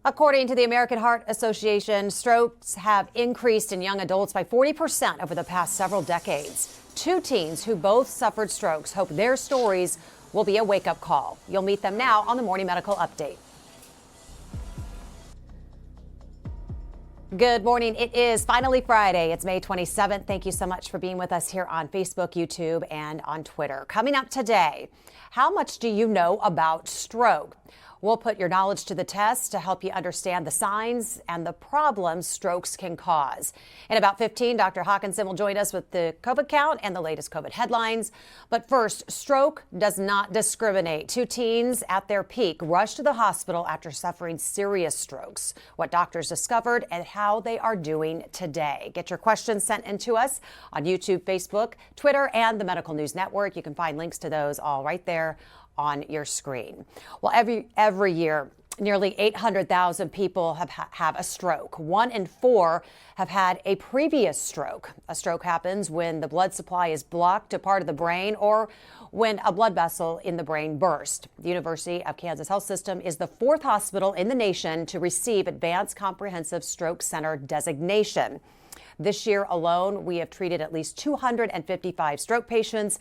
According to the American Heart Association, strokes have increased in young adults by 40% over the past several decades. Two teens who both suffered strokes hope their stories will be a wake-up call. You'll meet them now on the Morning Medical Update. Good morning. It is finally Friday. It's May 27th. Thank you so much for being with us here on Facebook, YouTube, and on Twitter. Coming up today, how much do you know about stroke? We'll put your knowledge to the test to help you understand the signs and the problems strokes can cause. In about 15, Dr. Hawkinson will join us with the COVID count and the latest COVID headlines. But first, stroke does not discriminate. Two teens at their peak rushed to the hospital after suffering serious strokes. What doctors discovered and how they are doing today. Get your questions sent in to us on YouTube, Facebook, Twitter, and the Medical News Network. You can find links to those all right there on your screen. Well, every year, nearly 800,000 people have a stroke. 1 in 4 have had a previous stroke. A stroke happens when the blood supply is blocked to part of the brain or when a blood vessel in the brain bursts. The University of Kansas Health System is the 4th hospital in the nation to receive Advanced Comprehensive Stroke Center designation. This year alone, we have treated at least 255 stroke patients,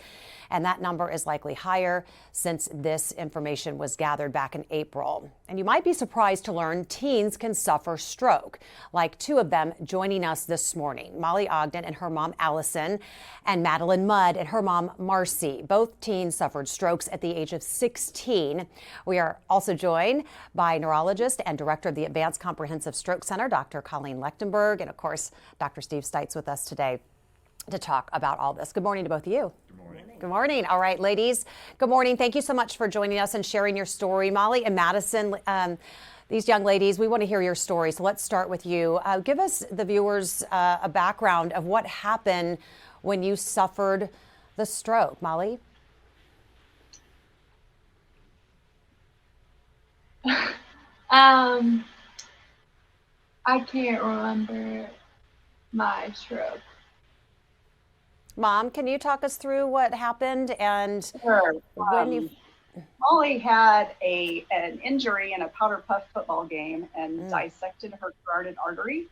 and that number is likely higher since this information was gathered back in April. And you might be surprised to learn teens can suffer stroke, like 2 of them joining us this morning, Molly Ogden and her mom, Allison, and Madeline Mudd and her mom, Marcy. Both teens suffered strokes at the age of 16. We are also joined by neurologist and director of the Advanced Comprehensive Stroke Center, Dr. Colleen Lechtenberg, and of course, Dr. Steve Stites with us today to talk about all this. Good morning to both of you. Good morning. Good morning. All right, ladies. Good morning. Thank you so much for joining us and sharing your story. Molly and Madison, these young ladies, we want to hear your story. So let's start with you. Give us, the viewers, a background of what happened when you suffered the stroke. Molly? I can't remember my stroke. Mom, can you talk us through what happened and Sure. when you... Molly had an injury in a powderpuff football game and dissected her carotid artery.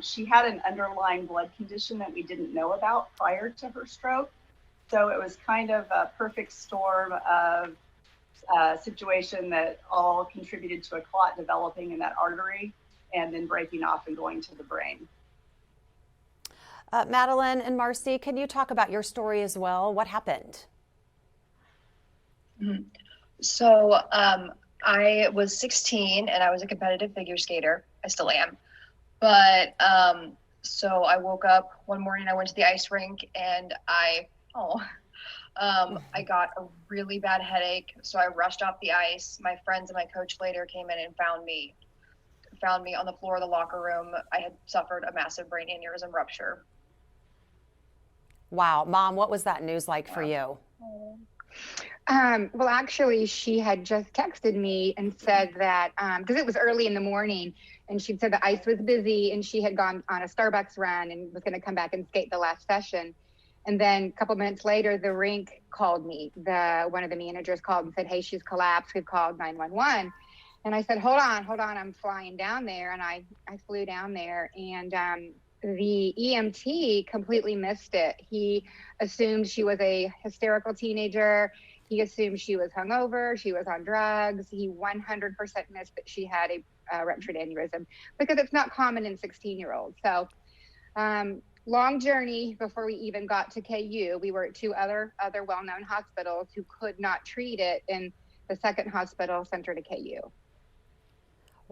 She had an underlying blood condition that we didn't know about prior to her stroke. So it was kind of a perfect storm of situation that all contributed to a clot developing in that artery and then breaking off and going to the brain. Madeline and Marcy, can you talk about your story as well? What happened? So I was 16 and I was a competitive figure skater. I still am. But so I woke up one morning, I went to the ice rink and I got a really bad headache. So I rushed off the ice. My friends and my coach later came in and found me on the floor of the locker room. I had suffered a massive brain aneurysm rupture. Wow. Mom, what was that news like for you? Well, actually, she had just texted me and said that, because it was early in the morning, and she'd said the ice was busy and she had gone on a Starbucks run and was going to come back and skate the last session. And then a couple minutes later, the rink called me. One of the managers called and said, hey, she's collapsed. We've called 911. And I said, hold on. I'm flying down there. And I flew down there, and the EMT completely missed it. He assumed she was a hysterical teenager. He assumed she was hungover. She was on drugs. He 100% missed that she had a ruptured aneurysm because it's not common in 16-year-olds. So long journey before we even got to KU. We were at 2 other well-known hospitals who could not treat it, and the second hospital sent her to KU.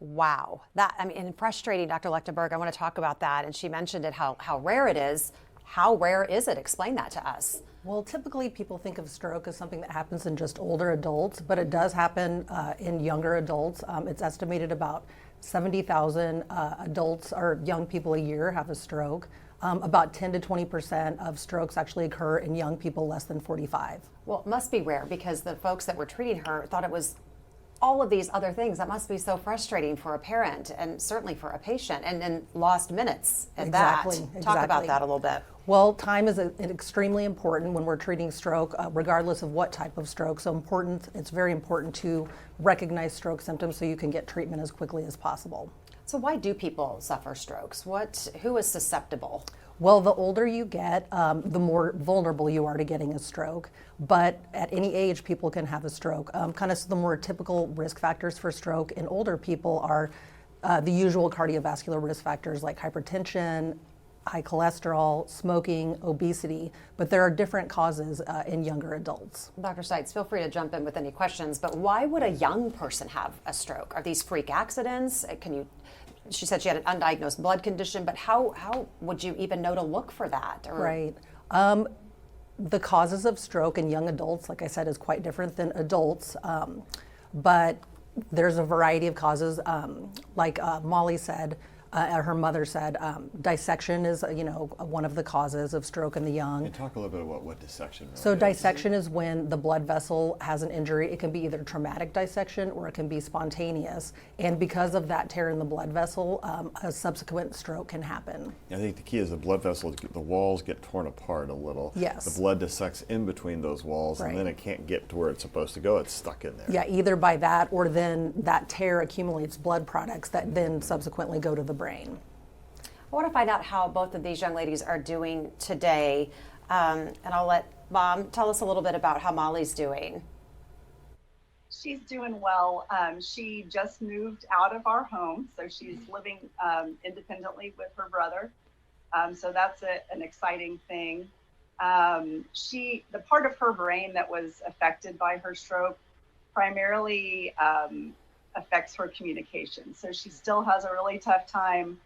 Wow. And frustrating, Dr. Lechtenberg. I want to talk about that. And she mentioned it, how rare it is. How rare is it? Explain that to us. Well, typically people think of stroke as something that happens in just older adults, but it does happen in younger adults. It's estimated about 70,000 adults or young people a year have a stroke. About 10 to 20% of strokes actually occur in young people less than 45. Well, it must be rare because the folks that were treating her thought it was all of these other things. That must be so frustrating for a parent and certainly for a patient, and then lost minutes at Exactly, that. Talk about exactly. that a little bit. Well, time is extremely important when we're treating stroke, regardless of what type of stroke. So it's very important to recognize stroke symptoms so you can get treatment as quickly as possible. So why do people suffer strokes? Who is susceptible? Well, the older you get, the more vulnerable you are to getting a stroke. But at any age, people can have a stroke. Kind of the more typical risk factors for stroke in older people are the usual cardiovascular risk factors like hypertension, high cholesterol, smoking, obesity, but there are different causes in younger adults. Dr. Seitz, feel free to jump in with any questions, but why would a young person have a stroke? Are these freak accidents? She said she had an undiagnosed blood condition, but how would you even know to look for that? Right. The causes of stroke in young adults, like I said, is quite different than adults, but there's a variety of causes. Like Molly said, her mother said, dissection is, one of the causes of stroke in the young. And talk a little bit about what dissection really So is. dissection is when the blood vessel has an injury. It can be either traumatic dissection or it can be spontaneous. And because of that tear in the blood vessel, a subsequent stroke can happen. I think the key is the blood vessels, the walls get torn apart a little. Yes. The blood dissects in between those walls, Right. and then it can't get to where it's supposed to go. It's stuck in there. Yeah, either by that or then that tear accumulates blood products that then subsequently go to the brain. I want to find out how both of these young ladies are doing today, and I'll let Mom tell us a little bit about how Molly's doing. She's doing well. She just moved out of our home, so she's living independently with her brother. So that's an exciting thing. The part of her brain that was affected by her stroke primarily affects her communication. So she still has a really tough time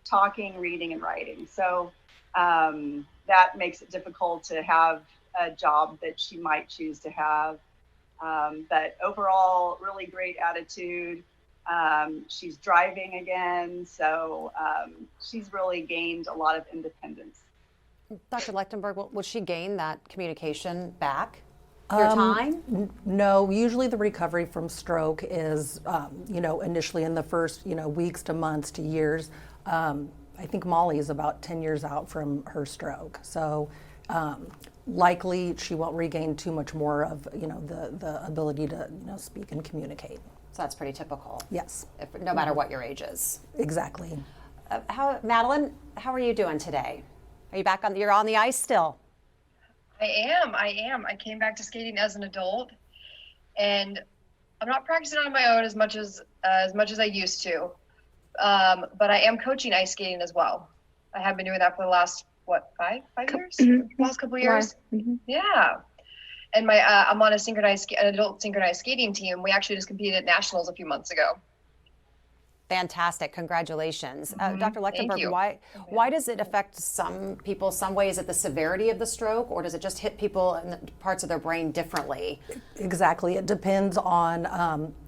talking, reading, and writing. So that makes it difficult to have a job that she might choose to have. But overall, really great attitude. She's driving again, so she's really gained a lot of independence. Dr. Lechtenberg, will she gain that communication back through time? No, usually the recovery from stroke is, initially in the first, weeks to months to years. I think Molly is about 10 years out from her stroke. So likely she won't regain too much more of, the ability to, speak and communicate. So that's pretty typical. Yes. No matter what your age is. Exactly. Madeline, how are you doing today? Are you back you're on the ice still? I am. I came back to skating as an adult, and I'm not practicing on my own as much as I used to. But I am coaching ice skating as well. I have been doing that for the last, 5 years? Last couple of years? Mm-hmm. Yeah. And I'm on an adult synchronized skating team. We actually just competed at nationals a few months ago. Fantastic. Congratulations. Dr. Thank Lechtenberg, you. why does it affect some people some way? Is it the severity of the stroke, or does it just hit people in the parts of their brain differently? Exactly. It depends on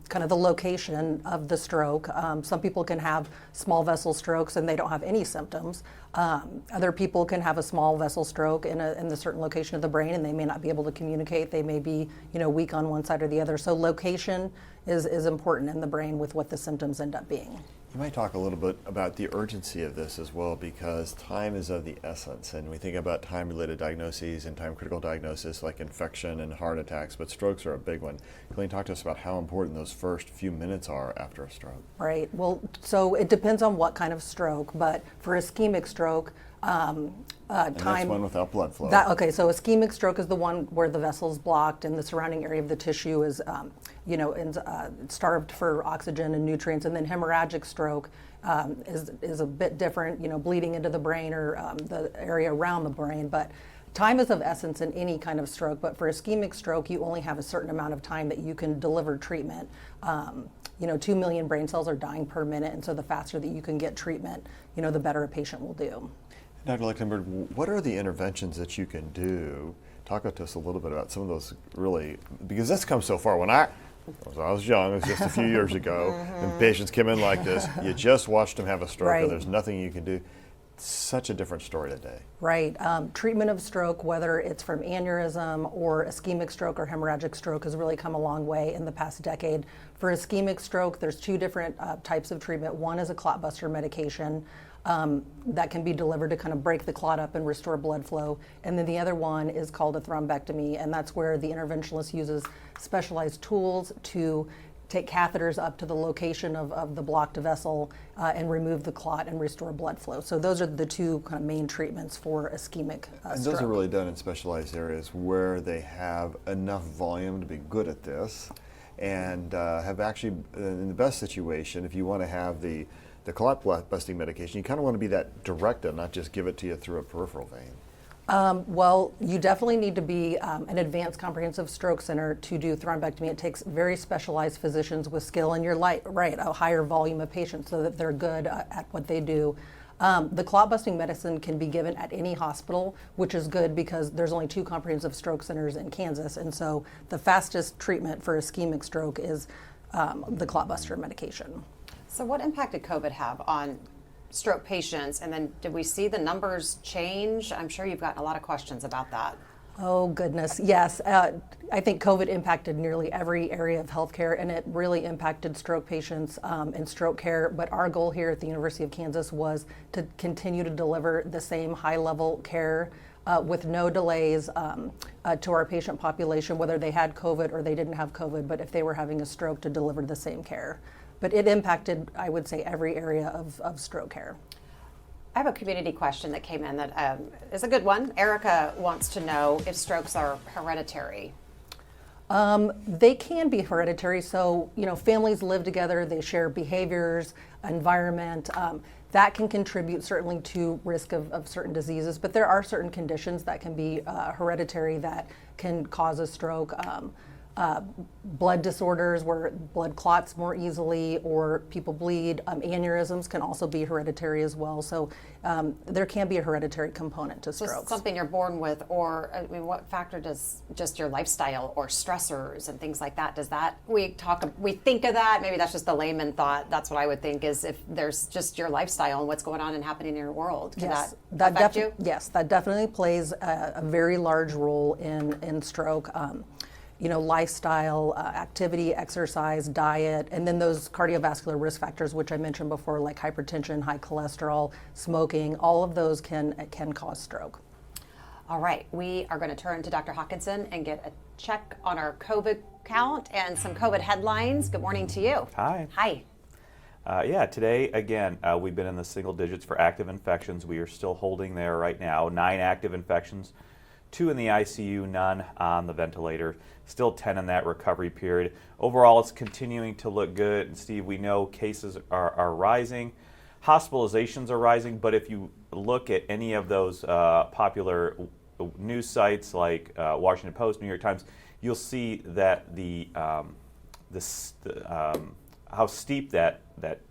kind of the location of the stroke. Some people can have small vessel strokes and they don't have any symptoms. Other people can have a small vessel stroke in a certain location of the brain and they may not be able to communicate. They may be, weak on one side or the other. So location is important in the brain with what the symptoms end up being. You might talk a little bit about the urgency of this as well, because time is of the essence, and we think about time-related diagnoses and time-critical diagnosis like infection and heart attacks, but strokes are a big one. Can you talk to us about how important those first few minutes are after a stroke? Right. Well, so it depends on what kind of stroke, but for ischemic stroke, And that's one without blood flow. So ischemic stroke is the one where the vessel's blocked and the surrounding area of the tissue is, starved for oxygen and nutrients. And then hemorrhagic stroke is a bit different, bleeding into the brain or the area around the brain. But time is of essence in any kind of stroke. But for ischemic stroke, you only have a certain amount of time that you can deliver treatment. 2 million brain cells are dying per minute, and so the faster that you can get treatment, the better a patient will do. Dr. Lechtenberg, what are the interventions that you can do? Talk to us a little bit about some of those really, because this comes so far. When I was young, it was just a few years ago, and patients came in like this, you just watched them have a stroke Right. and there's nothing you can do. such a different story today. Right. Treatment of stroke, whether it's from aneurysm or ischemic stroke or hemorrhagic stroke, has really come a long way in the past decade. For ischemic stroke, there's two different types of treatment. One is a clot buster medication that can be delivered to kind of break the clot up and restore blood flow. And then the other one is called a thrombectomy, and that's where the interventionist uses specialized tools to take catheters up to the location of the blocked vessel and remove the clot and restore blood flow. So those are the two kind of main treatments for ischemic And stroke. those are really done in specialized areas where they have enough volume to be good at this, and have actually, in the best situation, if you want to have the clot busting medication, you kind of want to be that direct and not just give it to you through a peripheral vein. Well, you definitely need to be an advanced comprehensive stroke center to do thrombectomy. It takes very specialized physicians with skill, and you're right, a higher volume of patients so that they're good at what they do. The clot busting medicine can be given at any hospital, which is good because there's only 2 comprehensive stroke centers in Kansas, and so the fastest treatment for ischemic stroke is the clot buster medication. So what impact did COVID have on stroke patients, and then did we see the numbers change? I'm sure you've gotten a lot of questions about that. Oh goodness, yes. I think COVID impacted nearly every area of healthcare, and it really impacted stroke patients and stroke care. But our goal here at the University of Kansas was to continue to deliver the same high-level care with no delays to our patient population, whether they had COVID or they didn't have COVID, but if they were having a stroke, to deliver the same care. But it impacted, I would say, every area of stroke care. I have a community question that came in that is a good one. Erica wants to know if strokes are hereditary. They can be hereditary. So, families live together, they share behaviors, environment. That can contribute certainly to risk of certain diseases, but there are certain conditions that can be hereditary that can cause a stroke. Blood disorders where blood clots more easily or people bleed. Aneurysms can also be hereditary as well. So there can be a hereditary component to strokes. So something you're born with, or what factor does just your lifestyle or stressors and things like that, does that, we think of that, maybe that's just the layman thought, that's what I would think, is if there's just your lifestyle and what's going on and happening in your world, can that affect you? Yes, that definitely plays a very large role in stroke. Lifestyle, activity, exercise, diet, and then those cardiovascular risk factors, which I mentioned before, like hypertension, high cholesterol, smoking, all of those can cause stroke. All right, we are going to turn to Dr. Hawkinson and get a check on our COVID count and some COVID headlines. Good morning to you. Hi. Hi. Today, again, we've been in the single digits for active infections. We are still holding there right now. 9 active infections, 2 in the ICU, none on the ventilator. Still 10 in that recovery period. Overall, it's continuing to look good. And Steve, we know cases are rising. Hospitalizations are rising, but if you look at any of those popular news sites like Washington Post, New York Times, you'll see that how steep that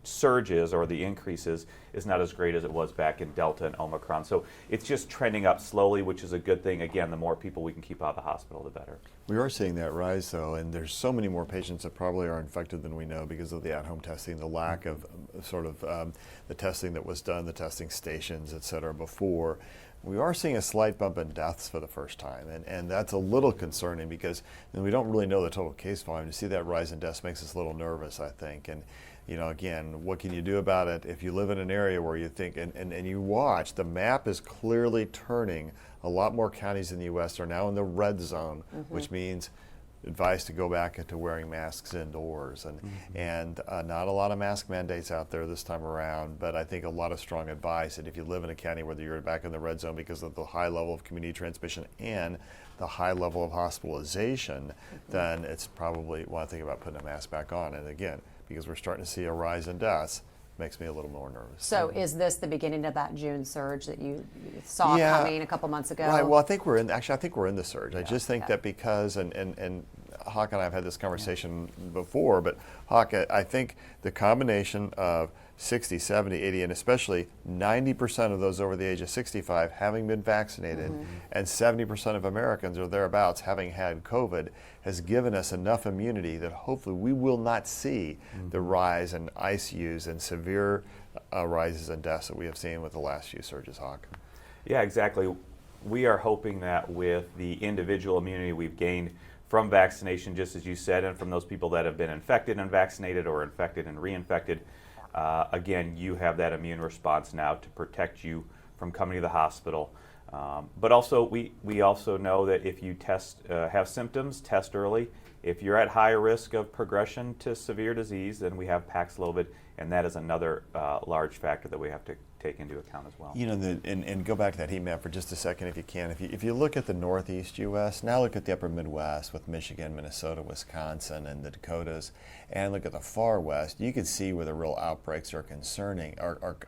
surge is, or the increase is not as great as it was back in Delta and Omicron. So it's just trending up slowly, which is a good thing. Again, the more people we can keep out of the hospital, the better. We are seeing that rise, though, and there's so many more patients that probably are infected than we know because of the at-home testing, the lack of the testing that was done, the testing stations, et cetera, before. We are seeing a slight bump in deaths for the first time, and that's a little concerning because we don't really know the total case volume. To see that rise in deaths makes us a little nervous, I think. And again, what can you do about it if you live in an area where you think, and you watch, the map is clearly turning. A lot more counties in the U.S. are now in the red zone, which means advice to go back into wearing masks indoors, and not a lot of mask mandates out there this time around, but I think a lot of strong advice that if you live in a county where you're back in the red zone because of the high level of community transmission and the high level of hospitalization, then it's probably want to think about putting a mask back on. And again, because we're starting to see a rise in deaths, makes me a little more nervous. So is this the beginning of that June surge that you saw coming a couple months ago? Right. Well, I think we're in the surge. I just think that because, and Hawk and I have had this conversation before, but Hawk, I think the combination of 60, 70, 80, and especially 90% of those over the age of 65 having been vaccinated and 70% of Americans or thereabouts having had COVID has given us enough immunity that hopefully we will not see the rise in ICUs and severe rises in deaths that we have seen with the last few surges, Hawk. Yeah, exactly. We are hoping that with the individual immunity we've gained from vaccination, just as you said, and from those people that have been infected and vaccinated or infected and reinfected, again, you have that immune response now to protect you from coming to the hospital. But also, we also know that if you have symptoms, test early. If you're at higher risk of progression to severe disease, then we have Paxlovid, and that is another large factor that we have to take into account as well. You know, and go back to that heat map for just a second if you can. If you look at the Northeast U.S., now look at the upper Midwest with Michigan, Minnesota, Wisconsin, and the Dakotas, and look at the far West, you can see where the real outbreaks are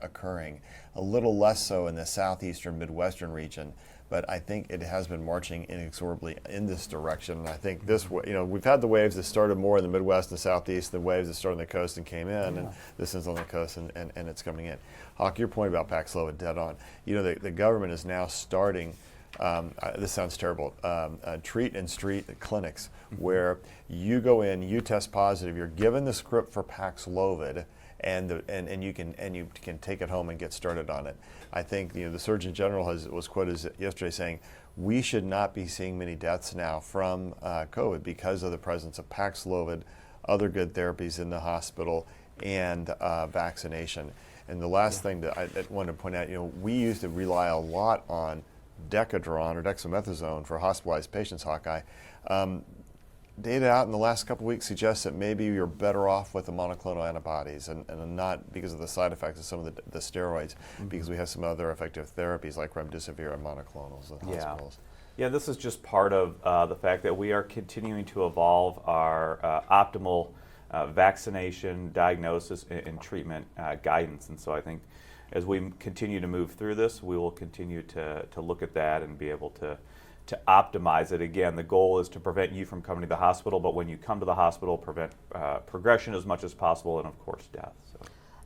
occurring. A little less so in the southeastern, Midwestern region, but I think it has been marching inexorably in this direction. And I think this, we've had the waves that started more in the Midwest and the Southeast, the waves that started on the coast and came in, and this is on the coast and it's coming in. Hawk, your point about Paxlovid, dead on. You know, the government is now starting, this sounds terrible, treat and street clinics where you go in, you test positive, you're given the script for Paxlovid, and you can take it home and get started on it. I think the Surgeon General was quoted yesterday saying we should not be seeing many deaths now from COVID because of the presence of Paxlovid, other good therapies in the hospital, and vaccination. And the last thing that I wanted to point out, we used to rely a lot on Decadron or dexamethasone for hospitalized patients, Hawkeye. Data out in the last couple of weeks suggests that maybe you're better off with the monoclonal antibodies and not because of the side effects of some of the steroids, because we have some other effective therapies like remdesivir and monoclonals in hospitals. Yeah, this is just part of the fact that we are continuing to evolve our optimal vaccination, diagnosis, and treatment guidance. And so I think as we continue to move through this, we will continue to look at that and be able to optimize it. Again, the goal is to prevent you from coming to the hospital, but when you come to the hospital, prevent progression as much as possible, and of course death. So.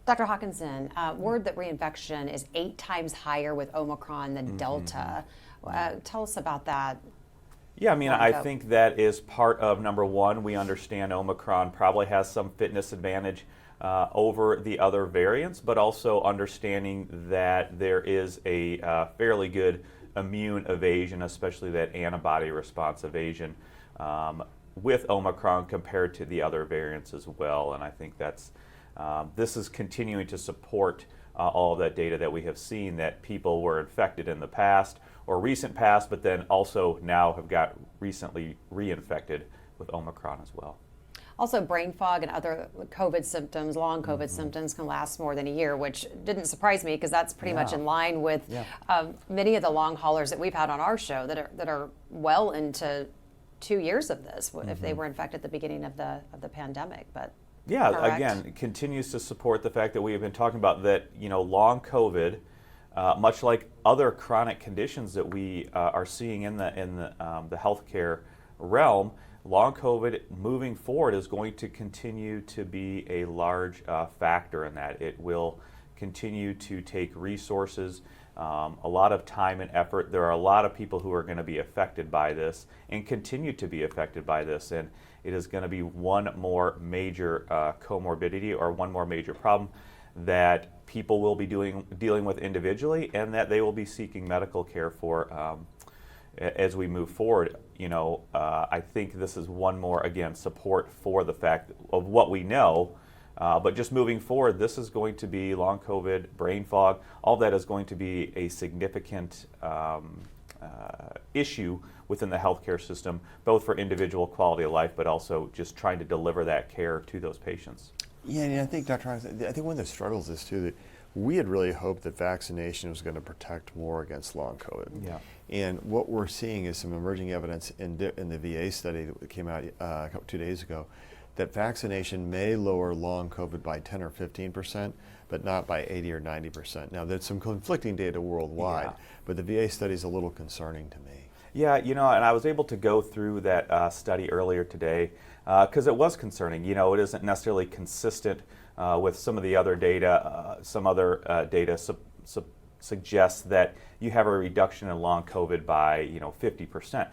Dr. Hawkinson, word that reinfection is 8 times higher with Omicron than Delta. Tell us about that. Yeah, I mean, I think that is part of number one. We understand Omicron probably has some fitness advantage over the other variants, but also understanding that there is a fairly good immune evasion, especially that antibody response evasion with Omicron compared to the other variants as well. And I think that's this is continuing to support all of that data that we have seen, that people were infected in the past or recent past, but then also now have got recently reinfected with Omicron as well. Also, brain fog and other COVID symptoms, long COVID symptoms, can last more than a year, which didn't surprise me because that's pretty much in line with many of the long haulers that we've had on our show that are well into 2 years of this if they were infected at the beginning of the pandemic. But yeah, correct. Again, it continues to support the fact that we have been talking about that. Long COVID, much like other chronic conditions that we are seeing in the healthcare realm. Long COVID moving forward is going to continue to be a large factor in that. It will continue to take resources, a lot of time and effort. There are a lot of people who are going to be affected by this and continue to be affected by this. And it is going to be one more major comorbidity or one more major problem that people will be dealing with individually and that they will be seeking medical care for as we move forward. I think this is one more, again, support for the fact of what we know, but just moving forward, this is going to be long COVID, brain fog, all that is going to be a significant issue within the healthcare system, both for individual quality of life, but also just trying to deliver that care to those patients. Yeah, and I think, Dr. Hawkins, I think one of the struggles is too that we had really hoped that vaccination was going to protect more against long COVID. Yeah. And what we're seeing is some emerging evidence in the VA study that came out 2 days ago that vaccination may lower long COVID by 10 or 15%, but not by 80 or 90%. Now, there's some conflicting data worldwide, but the VA study is a little concerning to me. Yeah, and I was able to go through that study earlier today because it was concerning. It isn't necessarily consistent with some of the other data. Some other data suggests that you have a reduction in long COVID by 50%.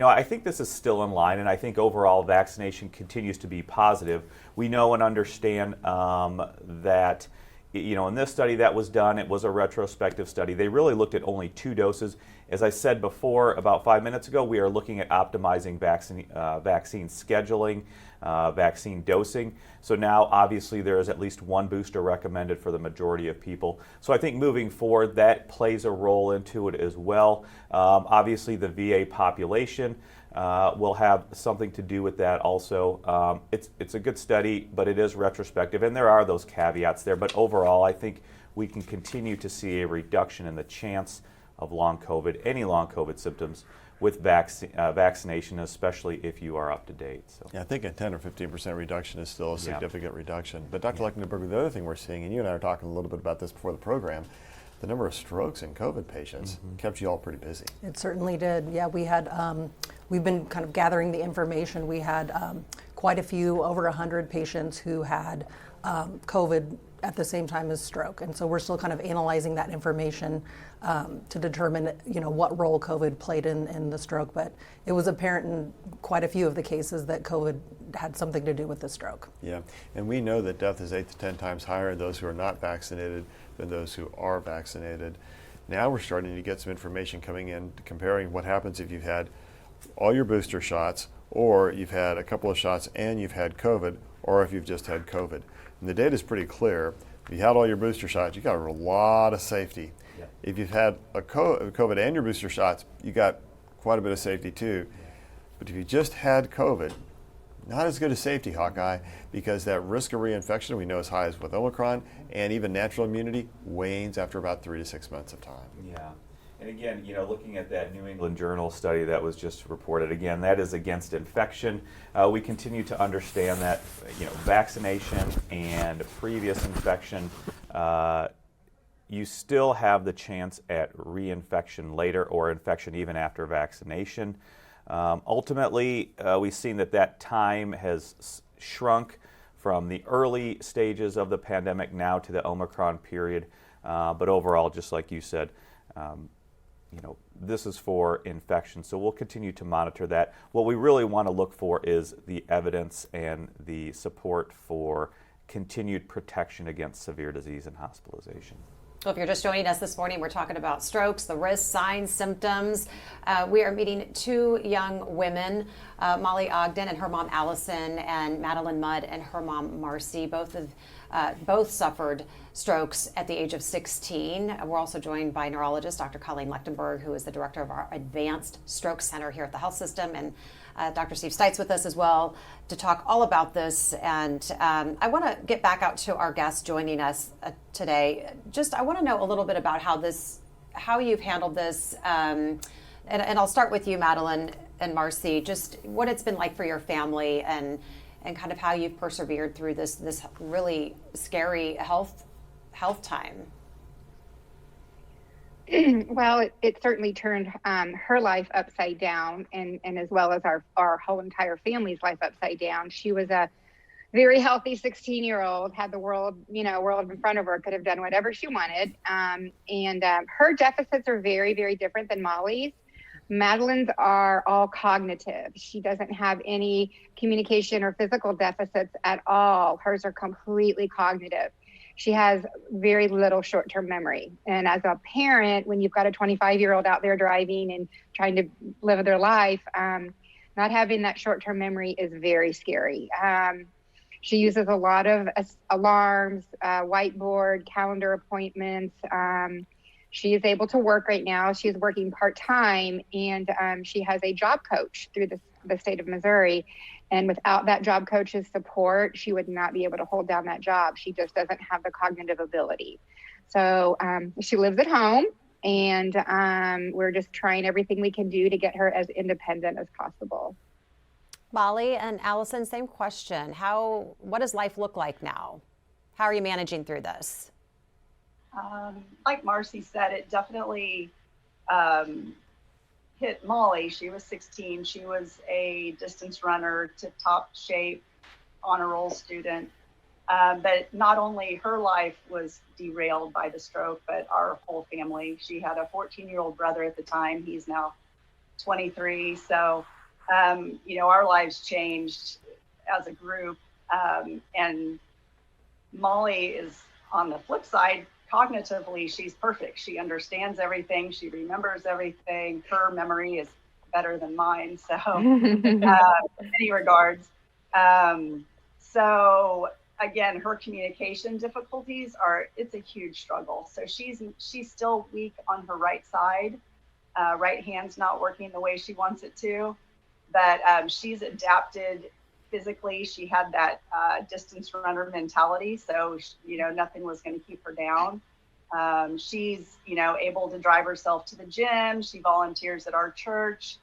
I think this is still in line, and I think overall vaccination continues to be positive. We know and understand that in this study that was done, it was a retrospective study. They really looked at only 2 doses. As I said before, about 5 minutes ago, we are looking at optimizing vaccine scheduling, vaccine dosing. So now, obviously, there is at least 1 booster recommended for the majority of people. So I think moving forward, that plays a role into it as well. Obviously, the VA population will have something to do with that also. It's a good study, but it is retrospective, and there are those caveats there. But overall, I think we can continue to see a reduction in the chance of long COVID, any long COVID symptoms with vaccination, especially if you are up to date. So. Yeah, I think a 10 or 15% reduction is still a significant reduction. But Dr. Lechtenberger, the other thing we're seeing, and you and I were talking a little bit about this before the program, the number of strokes in COVID patients kept you all pretty busy. It certainly did. Yeah, we had, we've been kind of gathering the information. We had quite a few, over 100 patients who had COVID at the same time as stroke. And so we're still kind of analyzing that information to determine, what role COVID played in the stroke. But it was apparent in quite a few of the cases that COVID had something to do with the stroke. Yeah, and we know that death is 8 to 10 times higher in those who are not vaccinated than those who are vaccinated. Now we're starting to get some information coming in comparing what happens if you've had all your booster shots, or you've had a couple of shots and you've had COVID, or if you've just had COVID. And the data is pretty clear. If you had all your booster shots, you got a lot of safety. Yeah. If you've had a COVID and your booster shots, you got quite a bit of safety too. But if you just had COVID, not as good as safety, Hawkeye, because that risk of reinfection we know is high as with Omicron, and even natural immunity wanes after about 3 to 6 months of time. Yeah. And again, looking at that New England Journal study that was just reported, again, that is against infection. We continue to understand that, vaccination and previous infection, you still have the chance at reinfection later or infection even after vaccination. Ultimately, we've seen that time has shrunk from the early stages of the pandemic now to the Omicron period. But overall, just like you said, this is for infection, so we'll continue to monitor that. What we really want to look for is the evidence and the support for continued protection against severe disease and hospitalization. Well, if you're just joining us this morning, we're talking about strokes, the risks, signs, symptoms. We are meeting 2 young women, Molly Ogden and her mom Allison, and Madeline Mudd and her mom Marcy. Both suffered strokes at the age of 16. We're also joined by neurologist Dr. Colleen Lechtenberg, who is the director of our Advanced Stroke Center here at the health system, and Dr. Steve Stites with us as well to talk all about this. And I want to get back out to our guest joining us today. I want to know a little bit about how you've handled this. And I'll start with you, Madeline and Marcy, just what it's been like for your family and kind of how you've persevered through this really scary health time. Well, it certainly turned her life upside down, and as well as our whole entire family's life upside down. She was a very healthy 16-year-old, had the world in front of her, could have done whatever she wanted. And her deficits are very, very different than Molly's. Madeline's are all cognitive. She doesn't have any communication or physical deficits at all. Hers are completely cognitive. She has very little short-term memory. And as a parent, when you've got a 25-year-old out there driving and trying to live their life, not having that short-term memory is very scary. She uses a lot of alarms, whiteboard, calendar appointments. She is able to work right now. She's working part-time, and she has a job coach through the state of Missouri. And without that job coach's support, she would not be able to hold down that job. She just doesn't have the cognitive ability. So she lives at home, and we're just trying everything we can do to get her as independent as possible. Molly and Allison, same question. What does life look like now? How are you managing through this? Like Marcy said, it definitely hit Molly. She was 16. She was a distance runner to top shape, honor roll student. But not only her life was derailed by the stroke, but our whole family. She had a 14-year-old brother at the time. He's now 23. So, our lives changed as a group. And Molly is, on the flip side, cognitively, she's perfect. She understands everything. She remembers everything. Her memory is better than mine. So, in many regards. So again, her communication difficulties it's a huge struggle. So she's still weak on her right side. Right hand's not working the way she wants it to, but she's adapted physically. She had that distance runner mentality, so nothing was going to keep her down. She's able to drive herself to the gym. She volunteers at our church,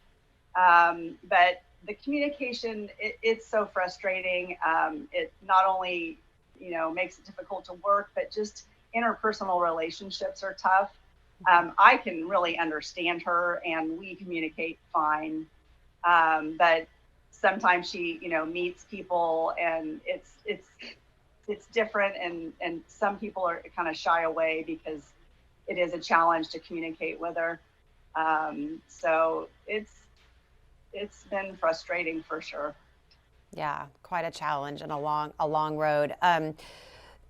but the communication, it's so frustrating. It not only makes it difficult to work, but just interpersonal relationships are tough. I can really understand her, and we communicate fine, but sometimes she meets people, and it's different, and some people are kind of shy away because it is a challenge to communicate with her. So it's been frustrating for sure. Yeah, quite a challenge and a long road.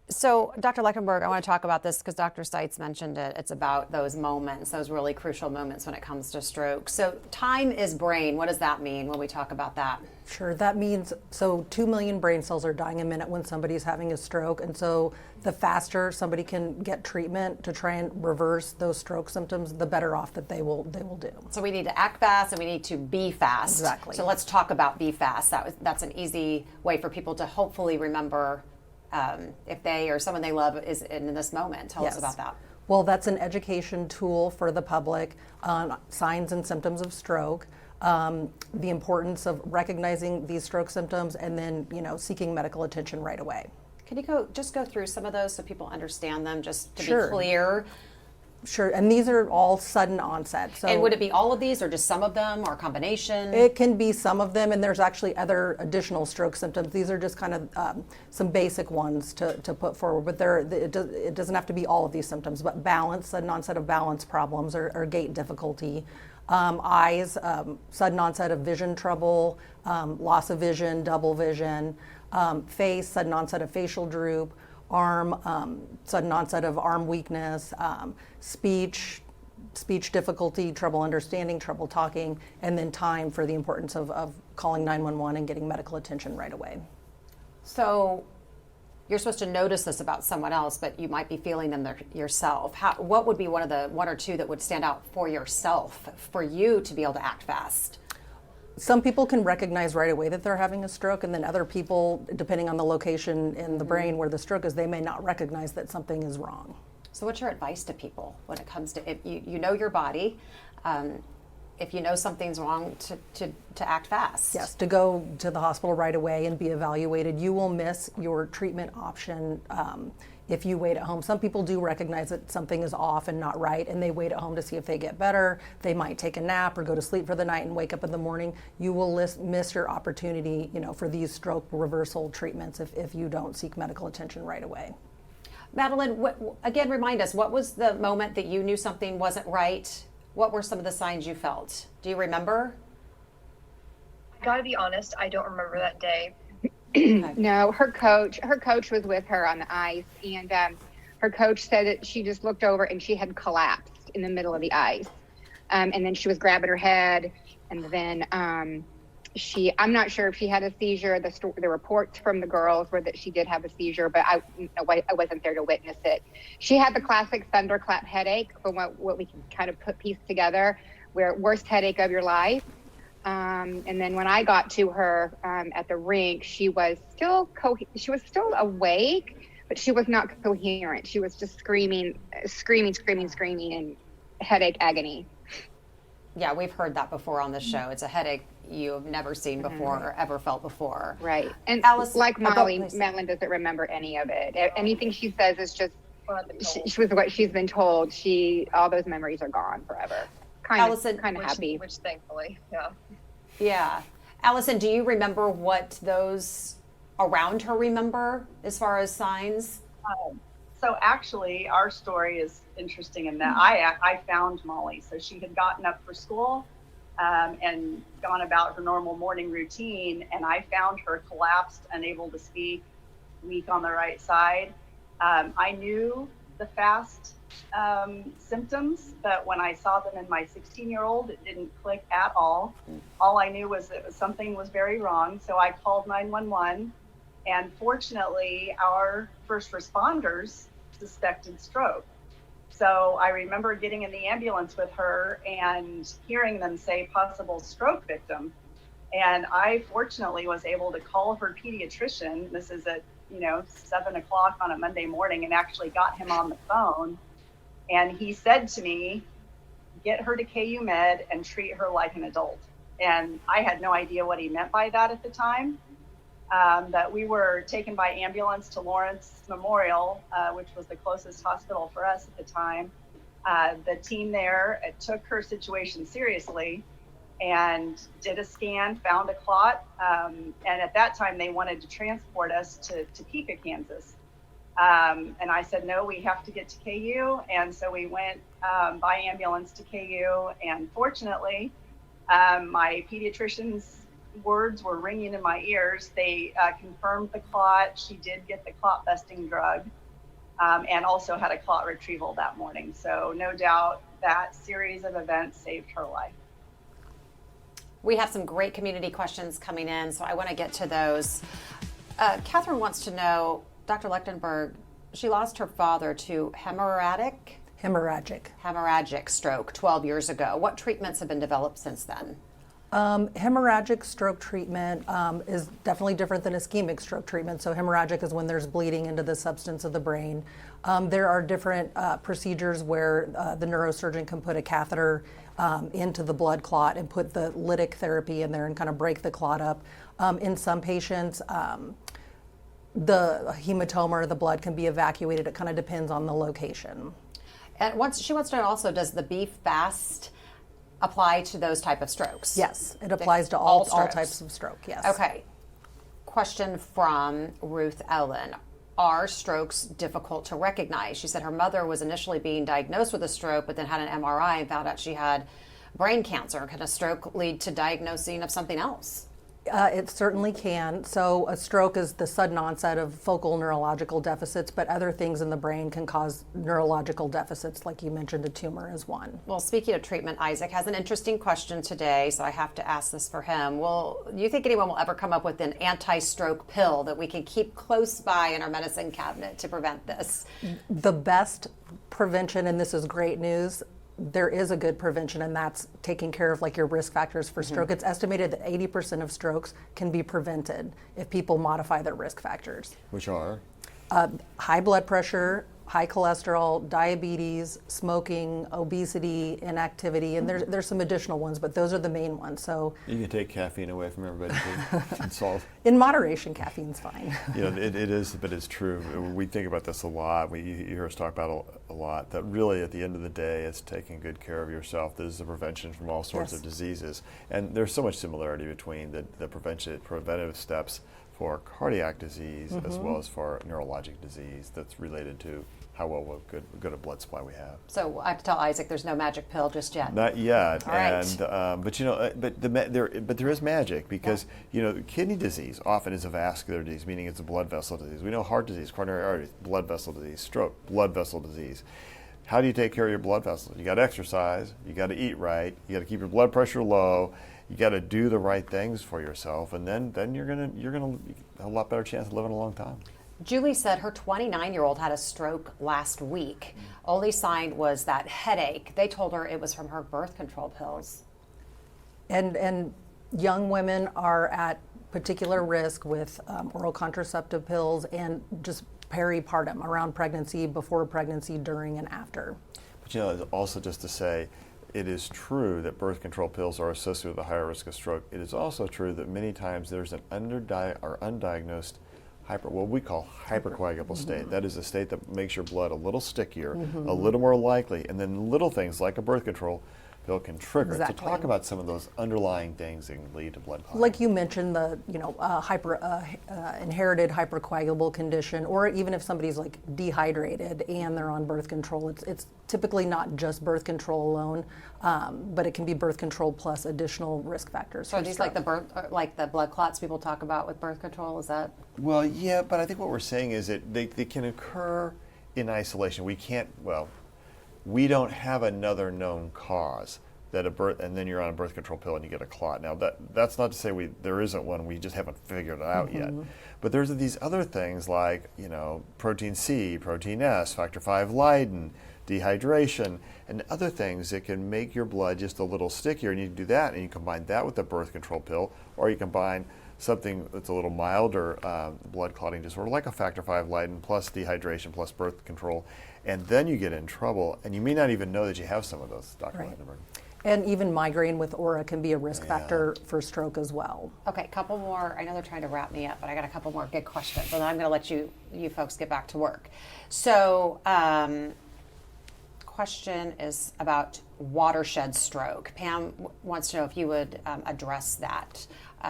So, Dr. Leckenberg, I want to talk about this because Dr. Seitz mentioned it. It's about those moments, those really crucial moments when it comes to stroke. So, time is brain. What does that mean when we talk about that? Sure, that means 2 million brain cells are dying a minute when somebody's having a stroke. And so the faster somebody can get treatment to try and reverse those stroke symptoms, the better off that they will do. So we need to act fast and we need to be fast. Exactly. So let's talk about be fast. That's an easy way for people to hopefully remember if they or someone they love is in this moment. Tell us about that. Well, that's an education tool for the public on signs and symptoms of stroke, the importance of recognizing these stroke symptoms, and then seeking medical attention right away. Can you go through some of those so people understand them, just to Sure. be clear? Sure, and these are all sudden onset. So And would it be all of these, or just some of them, or a combination? it can be some of them, and there's actually other additional stroke symptoms. These are just kind of some basic ones to put forward, but it doesn't have to be all of these symptoms. But balance, sudden onset of balance problems or gait difficulty, eyes, sudden onset of vision trouble, loss of vision, double vision, face, sudden onset of facial droop, arm, sudden onset of arm weakness, speech difficulty, trouble understanding, trouble talking, and then time for the importance of calling 911 and getting medical attention right away. So you're supposed to notice this about someone else, but you might be feeling them yourself. What would be one or two that would stand out for yourself, for you to be able to act fast? Some people can recognize right away that they're having a stroke, and then other people, depending on the location in the brain where the stroke is, they may not recognize that something is wrong. So what's your advice to people when it comes to, if you know your body, if you know something's wrong, to act fast? Yes, to go to the hospital right away and be evaluated. You will miss your treatment option if you wait at home. Some people do recognize that something is off and not right, and they wait at home to see if they get better. They might take a nap or go to sleep for the night and wake up in the morning. You will miss your opportunity, for these stroke reversal treatments if you don't seek medical attention right away. Madeline, again, remind us, what was the moment that you knew something wasn't right? What were some of the signs you felt? Do you remember? I gotta be honest, I don't remember that day. No, her coach was with her on the ice, and her coach said that she just looked over and she had collapsed in the middle of the ice. And then she was grabbing her head, and then I'm not sure if she had a seizure. The reports from the girls were that she did have a seizure, but I wasn't there to witness it. She had the classic thunderclap headache, from what we can kind of piece together, where worst headache of your life. And then when I got to her at the rink, she was still awake, but she was not coherent. She was just screaming, and headache agony. Yeah, we've heard that before on the show. It's a headache you've never seen before or ever felt before. Right. And Allison, like Molly, Madeline doesn't remember any of it. Anything she says is just she was what she's been told. All those memories are gone forever. Allison, kind of happy. Which thankfully, yeah. Yeah. Allison, do you remember what those around her remember as far as signs? So actually, our story is interesting in that I found Molly. So she had gotten up for school and gone about her normal morning routine, and I found her collapsed, unable to speak, weak on the right side. I knew the fast symptoms, but when I saw them in my 16-year-old, it didn't click at all. All I knew was that something was very wrong. So I called 911, and fortunately, our first responders suspected stroke. So I remember getting in the ambulance with her and hearing them say possible stroke victim. And I fortunately was able to call her pediatrician. This is at 7 o'clock on a Monday morning, and actually got him on the phone. And he said to me, get her to KU Med and treat her like an adult. And I had no idea what he meant by that at the time. But we were taken by ambulance to Lawrence Memorial, which was the closest hospital for us at the time. The team there took her situation seriously and did a scan, found a clot. And at that time, they wanted to transport us to Topeka, Kansas. And I said, no, we have to get to KU. And so we went by ambulance to KU. And fortunately, my pediatrician's words were ringing in my ears. They confirmed the clot. She did get the clot busting drug and also had a clot retrieval that morning. So no doubt that series of events saved her life. We have some great community questions coming in, so I want to get to those. Catherine wants to know, Dr. Lechtenberg, she lost her father to hemorrhagic stroke 12 years ago. What treatments have been developed since then? Hemorrhagic stroke treatment is definitely different than ischemic stroke treatment. So hemorrhagic is when there's bleeding into the substance of the brain. There are different procedures where the neurosurgeon can put a catheter into the blood clot and put the lytic therapy in there and kind of break the clot up. In some patients, the hematoma or the blood can be evacuated. It kind of depends on the location. And she wants to know also, does the Be Fast apply to those type of strokes? Yes, it applies to all types of stroke, yes. Okay. Question from Ruth Ellen. Are strokes difficult to recognize? She said her mother was initially being diagnosed with a stroke, but then had an MRI and found out she had brain cancer. Can a stroke lead to diagnosing of something else? It certainly can. So a stroke is the sudden onset of focal neurological deficits, but other things in the brain can cause neurological deficits, like you mentioned, a tumor is one. Well, speaking of treatment, Isaac has an interesting question today, so I have to ask this for him. Do you think anyone will ever come up with an anti-stroke pill that we can keep close by in our medicine cabinet to prevent this? The best prevention, and this is great news, there is a good prevention, and that's taking care of like your risk factors for stroke. It's estimated that 80% of strokes can be prevented if people modify their risk factors. Which are? High blood pressure, high cholesterol, diabetes, smoking, obesity, inactivity, and there's some additional ones, but those are the main ones. So you can take caffeine away from everybody too. And salt. In moderation, caffeine's fine. It is, but it's true. We think about this a lot. You hear us talk about it a lot. That really, at the end of the day, it's taking good care of yourself. This is the prevention from all sorts of diseases, and there's so much similarity between the preventive steps for cardiac disease as well as for neurologic disease that's related to how good a blood supply we have. So I have to tell Isaac there's no magic pill just yet. Not yet. All right. And but there is magic because kidney disease often is a vascular disease, meaning it's a blood vessel disease. We know heart disease, coronary arteries, blood vessel disease, stroke, blood vessel disease. How do you take care of your blood vessels? You got to exercise. You got to eat right. You got to keep your blood pressure low. You got to do the right things for yourself, and then you're gonna have a lot better chance of living a long time. Julie said her 29-year-old had a stroke last week. Only sign was that headache. They told her it was from her birth control pills. And young women are at particular risk with oral contraceptive pills and just peripartum, around pregnancy, before pregnancy, during and after. But also just to say, it is true that birth control pills are associated with a higher risk of stroke. It is also true that many times there's an undiagnosed what we call hypercoagulable state. That is a state that makes your blood a little stickier, a little more likely, and then little things like a birth control pill can trigger it. So Exactly. talk about some of those underlying things that can lead to blood clotting. Like you mentioned, the inherited hypercoagulable condition, or even if somebody's like dehydrated and they're on birth control, it's typically not just birth control alone, but it can be birth control plus additional risk factors. So are these like the blood clots people talk about with birth control? Is that? Well, yeah, but I think what we're saying is that they can occur in isolation. We don't have another known cause that and then you're on a birth control pill and you get a clot. Now that's not to say there isn't one, we just haven't figured it out yet. But there's these other things like, protein C, protein S, factor V Leiden, dehydration, and other things that can make your blood just a little stickier, and you can do that, and you combine that with the birth control pill, or you combine something that's a little milder blood clotting disorder, like a factor V Leiden plus dehydration plus birth control, and then you get in trouble, and you may not even know that you have some of those, Dr. Right. Leidenberg. And even migraine with aura can be a risk factor for stroke as well. Okay, couple more. I know they're trying to wrap me up, but I got a couple more good questions, and then I'm going to let you folks get back to work. So, question is about watershed stroke. Pam wants to know if you would address that.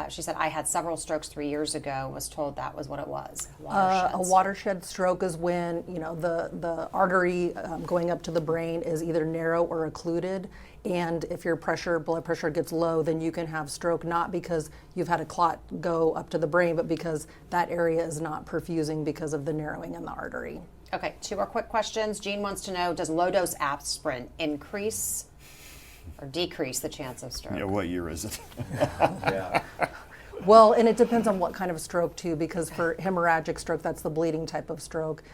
She said, I had several strokes 3 years ago, was told that was what it was. A watershed stroke is when the artery going up to the brain is either narrow or occluded, and if your blood pressure gets low, then you can have stroke, not because you've had a clot go up to the brain, but because that area is not perfusing because of the narrowing in the artery. Okay, 2 more quick questions. Jean wants to know, does low dose aspirin increase or decrease the chance of stroke? Yeah, what year is it? Yeah. Well, and it depends on what kind of stroke too, because for hemorrhagic stroke, that's the bleeding type of stroke.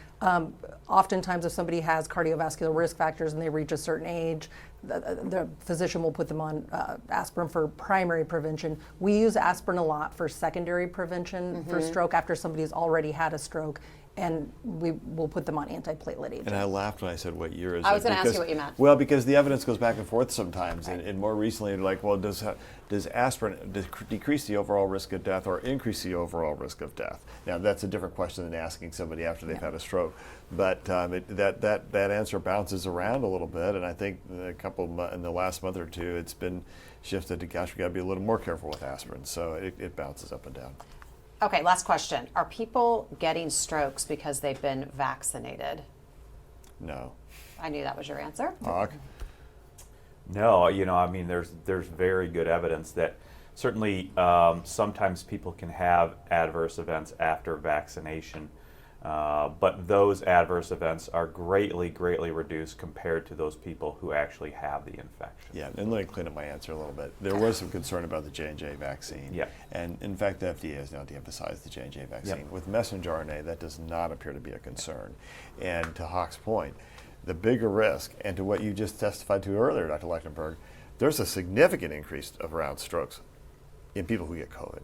Oftentimes if somebody has cardiovascular risk factors and they reach a certain age, the physician will put them on aspirin for primary prevention. We use aspirin a lot for secondary prevention for stroke after somebody's already had a stroke, and we will put them on antiplatelet agents. And I laughed when I said, what year is it? I was going to ask you what you meant. Well, because the evidence goes back and forth sometimes, and more recently, like, well, does aspirin decrease the overall risk of death or increase the overall risk of death? Now, that's a different question than asking somebody after they've had a stroke, but that answer bounces around a little bit, and I think in the last month or two, it's been shifted to, gosh, we got to be a little more careful with aspirin, so it bounces up and down. Okay, last question. Are people getting strokes because they've been vaccinated? No. I knew that was your answer. Hawk? No, there's very good evidence that certainly sometimes people can have adverse events after vaccination, but those adverse events are greatly reduced compared to those people who actually have the infection. Yeah, and let me clean up my answer a little bit. There was some concern about the J&J vaccine. Yeah. And in fact, the FDA has now de-emphasized the J&J vaccine. Yep. With messenger RNA, that does not appear to be a concern. And to Hawk's point, the bigger risk, and to what you just testified to earlier, Dr. Lechtenberg, there's a significant increase around strokes in people who get COVID.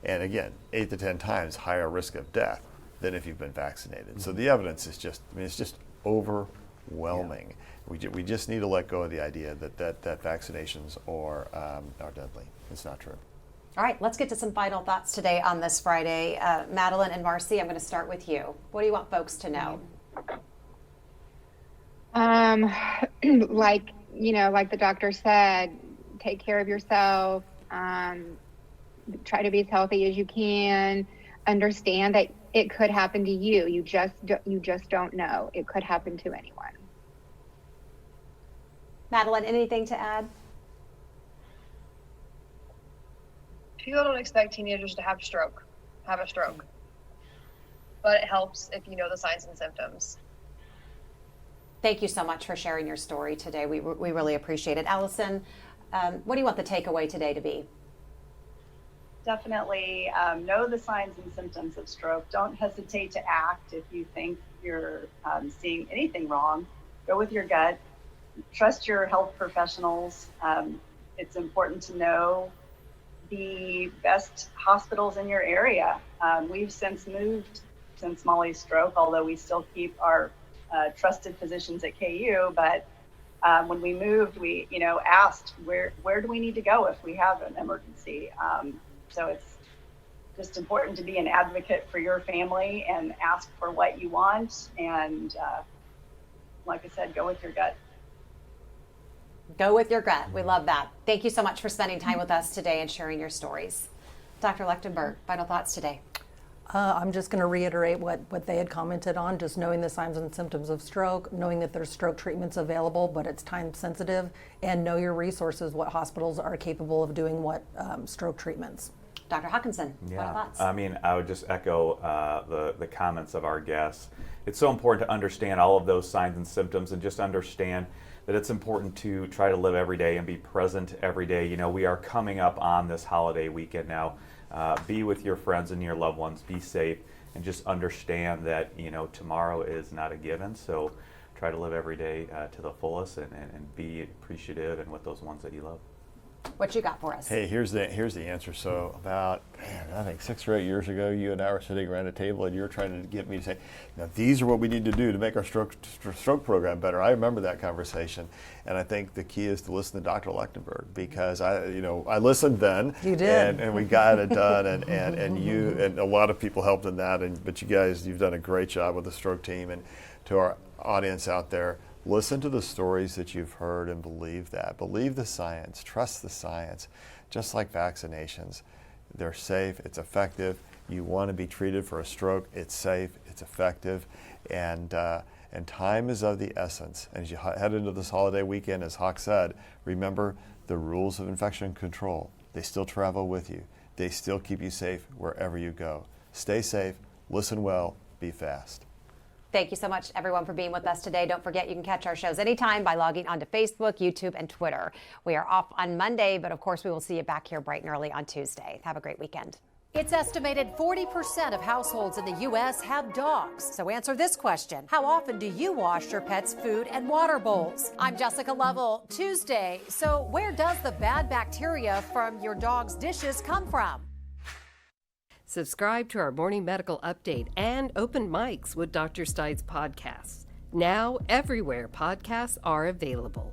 And again, 8 to 10 times higher risk of death than if you've been vaccinated. So the evidence is it's just overwhelming. Yeah. We just need to let go of the idea that vaccinations are deadly. It's not true. All right, let's get to some final thoughts today on this Friday. Madeline and Marcy, I'm going to start with you. What do you want folks to know? Like the doctor said, take care of yourself, try to be as healthy as you can, understand that it could happen to you. You just don't know. It could happen to anyone. Madeline, anything to add? People don't expect teenagers to have a stroke. But it helps if you know the signs and symptoms. Thank you so much for sharing your story today. We really appreciate it. Allison, what do you want the takeaway today to be? Definitely know the signs and symptoms of stroke. Don't hesitate to act if you think you're seeing anything wrong. Go with your gut. Trust your health professionals. It's important to know the best hospitals in your area. We've since moved since Molly's stroke, although we still keep our trusted physicians at KU. But when we moved, we asked where do we need to go if we have an emergency. So it's just important to be an advocate for your family and ask for what you want. And like I said, go with your gut. Go with your gut. We love that. Thank you so much for spending time with us today and sharing your stories. Dr. Lechtenberg, final thoughts today. I'm just going to reiterate what they had commented on, just knowing the signs and symptoms of stroke, knowing that there's stroke treatments available, but it's time sensitive, and know your resources, what hospitals are capable of doing what stroke treatments. Dr. Hawkinson, final thoughts? I mean, I would just echo the comments of our guests. It's so important to understand all of those signs and symptoms, and just understand that it's important to try to live every day and be present every day. You know, we are coming up on this holiday weekend now. Be with your friends and your loved ones, be safe, and just understand that, you know, tomorrow is not a given. So try to live every day to the fullest, and be appreciative and with those ones that you love. What you got for us? Hey, here's the answer. So about, I think 6 or 8 years ago, you and I were sitting around a table, and you were trying to get me to say, now these are what we need to do to make our stroke program better. I remember that conversation, and I think the key is to listen to Dr. Lechtenberg, because I listened then. You did, and we got it done, and you and a lot of people helped in that. But you guys, you've done a great job with the stroke team. And to our audience out there, listen to the stories that you've heard and believe that. Believe the science. Trust the science. Just like vaccinations, they're safe. It's effective. You want to be treated for a stroke. It's safe. It's effective, and time is of the essence. As you head into this holiday weekend, as Hawk said, remember the rules of infection control. They still travel with you. They still keep you safe wherever you go. Stay safe. Listen well. Be fast. Thank you so much, everyone, for being with us today. Don't forget, you can catch our shows anytime by logging onto Facebook, YouTube, and Twitter. We are off on Monday, but of course, we will see you back here bright and early on Tuesday. Have a great weekend. It's estimated 40% of households in the U.S. have dogs. So answer this question. How often do you wash your pet's food and water bowls? I'm Jessica Lovell. Tuesday. So where does the bad bacteria from your dog's dishes come from? Subscribe to our morning medical update and open mics with Dr. Stites podcasts. Now, everywhere podcasts are available.